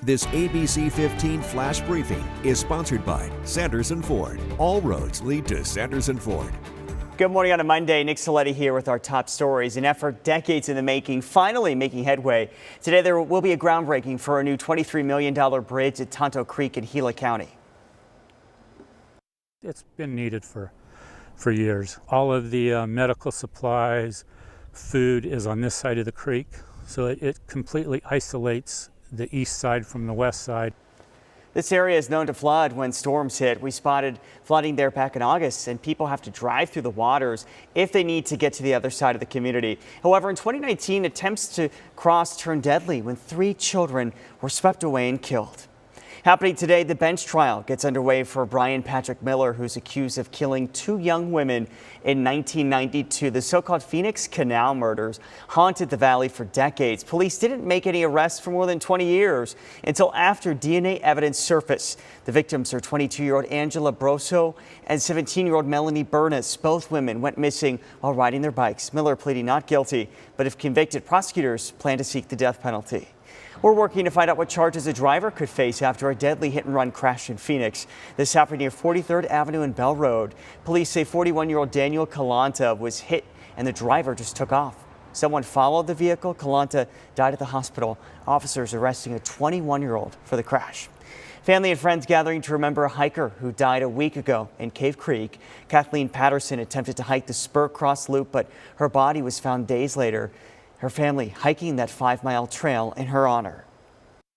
This ABC15 flash briefing is sponsored by Sanderson Ford. All roads lead to Sanderson Ford. Good morning on a Monday. Nick Saletti here with our top stories. An effort decades in the making, finally making headway. Today there will be a groundbreaking for a new $23 million bridge at Tonto Creek in Gila County. It's been needed for years. All of the medical supplies, food is on this side of the creek, so it completely isolates the east side from the west side. This area is known to flood when storms hit. We spotted flooding there back in August, and people have to drive through the waters if they need to get to the other side of the community. However, in 2019, attempts to cross turned deadly when 3 children were swept away and killed. Happening today, the bench trial gets underway for Brian Patrick Miller, who's accused of killing 2 young women in 1992. The so-called Phoenix Canal murders haunted the valley for decades. Police didn't make any arrests for more than 20 years until after DNA evidence surfaced. The victims are 22-year-old Angela Broso and 17-year-old Melanie Bernis. Both women went missing while riding their bikes. Miller pleading not guilty, but if convicted, prosecutors plan to seek the death penalty. We're working to find out what charges a driver could face after a deadly hit-and-run crash in Phoenix. This happened near 43rd Avenue and Bell Road. Police say 41-year-old Daniel Calanta was hit and the driver just took off. Someone followed the vehicle. Calanta died at the hospital. Officers arresting a 21-year-old for the crash. Family and friends gathering to remember a hiker who died a week ago in Cave Creek. Kathleen Patterson attempted to hike the Spur Cross Loop, but her body was found days later. Her family hiking that 5-mile trail in her honor.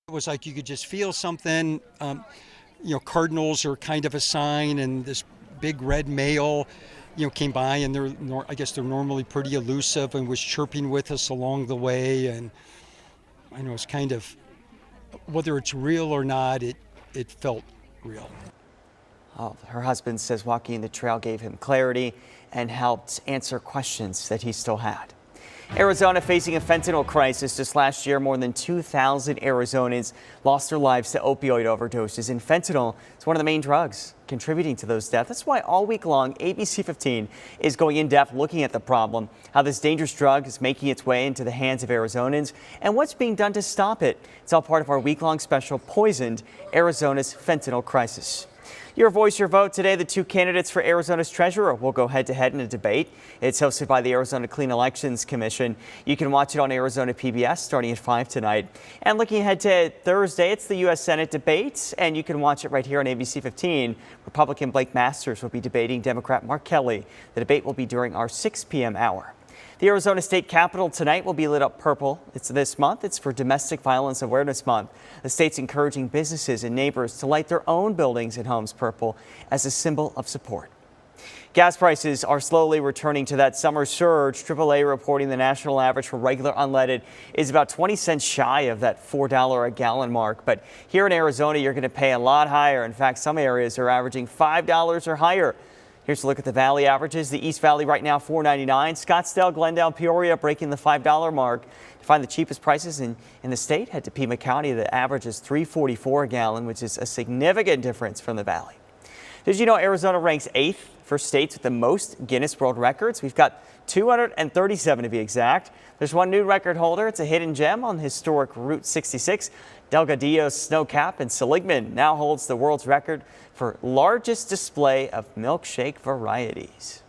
It was like you could just feel something. Cardinals are kind of a sign, and this big red male, came by, and I guess they're normally pretty elusive, and was chirping with us along the way. And I know it's kind of, whether it's real or not, it felt real. Oh, her husband says walking the trail gave him clarity and helped answer questions that he still had. Arizona facing a fentanyl crisis. Just last year, more than 2,000 Arizonans lost their lives to opioid overdoses, and fentanyl is one of the main drugs contributing to those deaths. That's why all week long, ABC15 is going in depth looking at the problem, how this dangerous drug is making its way into the hands of Arizonans, and what's being done to stop it. It's all part of our week-long special, Poisoned: Arizona's Fentanyl Crisis. Your voice, your vote. Today, the 2 candidates for Arizona's treasurer will go head-to-head in a debate. It's hosted by the Arizona Clean Elections Commission. You can watch it on Arizona PBS starting at 5 tonight. And looking ahead to Thursday, it's the U.S. Senate debate, and you can watch it right here on ABC15. Republican Blake Masters will be debating Democrat Mark Kelly. The debate will be during our 6 p.m. hour. The Arizona State Capitol tonight will be lit up purple. It's this month. It's for Domestic Violence Awareness Month. The state's encouraging businesses and neighbors to light their own buildings and homes purple as a symbol of support. Gas prices are slowly returning to that summer surge. AAA reporting the national average for regular unleaded is about 20 cents shy of that $4 a gallon mark. But here in Arizona, you're going to pay a lot higher. In fact, some areas are averaging $5 or higher. Here's a look at the valley averages. The East Valley right now $4.99. Scottsdale, Glendale, Peoria breaking the $5 mark. To find the cheapest prices in the state, head to Pima County. The average is $3.44 a gallon, which is a significant difference from the valley. Did you know Arizona ranks 8th for states with the most Guinness World Records? We've got 237 to be exact. There's one new record holder. It's a hidden gem on historic Route 66. Delgadillo's snow cap in Seligman now holds the world's record for largest display of milkshake varieties.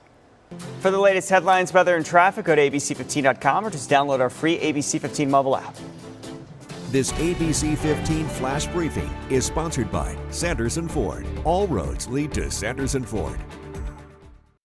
For the latest headlines, weather and traffic, go to abc15.com or just download our free ABC15 mobile app. This ABC15 flash briefing is sponsored by Sanderson Ford. All roads lead to Sanderson Ford.